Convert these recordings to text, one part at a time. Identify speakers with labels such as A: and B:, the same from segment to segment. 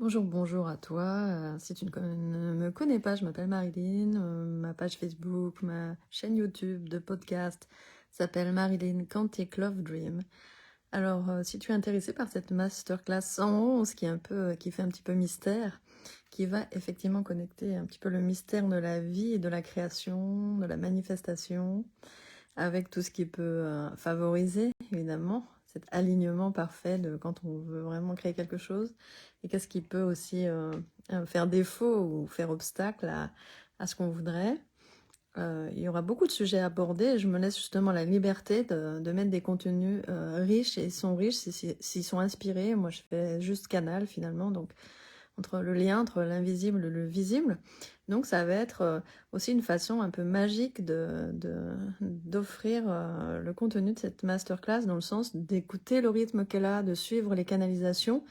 A: Bonjour, bonjour à toi. Si tu ne me connais pas, je m'appelle Marilyn. Ma page Facebook, ma chaîne YouTube de podcast s'appelle Marilyn Quantic Love Dream. Alors, si tu es intéressé par cette masterclass 111 qui fait un petit peu mystère, qui va effectivement connecter un petit peu le mystère de la vie et de la création, de la manifestation, avec tout ce qui peut favoriser, évidemment, cet alignement parfait de quand on veut vraiment créer quelque chose, et qu'est-ce qui peut aussi faire défaut ou faire obstacle à ce qu'on voudrait. Il y aura beaucoup de sujets à aborder, et je me laisse justement la liberté de mettre des contenus riches, et ils sont riches s'ils sont inspirés. Moi, je fais juste canal finalement, donc entre le lien entre l'invisible et le visible. Donc ça va être aussi une façon un peu magique d'offrir le contenu de cette masterclass, dans le sens d'écouter le rythme qu'elle a, de suivre les canalisations.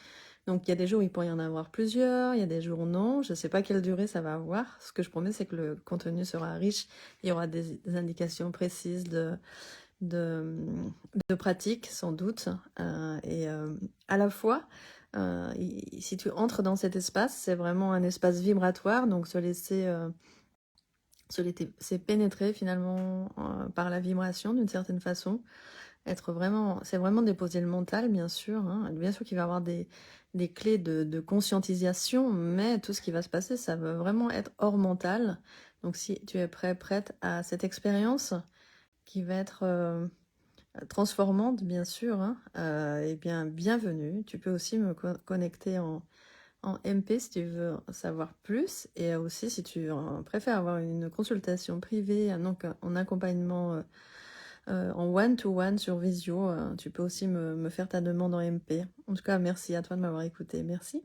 A: Donc il y a des jours où il pourrait y en avoir plusieurs, il y a des jours non, je ne sais pas quelle durée ça va avoir. Ce que je promets, c'est que le contenu sera riche, il y aura des indications précises de, de pratique, sans doute. À la fois, si tu entres dans cet espace, c'est vraiment un espace vibratoire, donc se laisser pénétrer finalement par la vibration d'une certaine façon. C'est vraiment déposer le mental, bien sûr. Hein. Bien sûr qu'il va y avoir des clés de conscientisation, mais tout ce qui va se passer, ça va vraiment être hors mental. Donc si tu es prêt, prête à cette expérience qui va être transformante, bien sûr, hein, eh bien, bienvenue. Tu peux aussi me connecter en MP si tu veux en savoir plus, et aussi si tu préfères avoir une consultation privée, donc en accompagnement en one-to-one sur Visio, tu peux aussi me faire ta demande en MP. En tout cas, merci à toi de m'avoir écouté. Merci.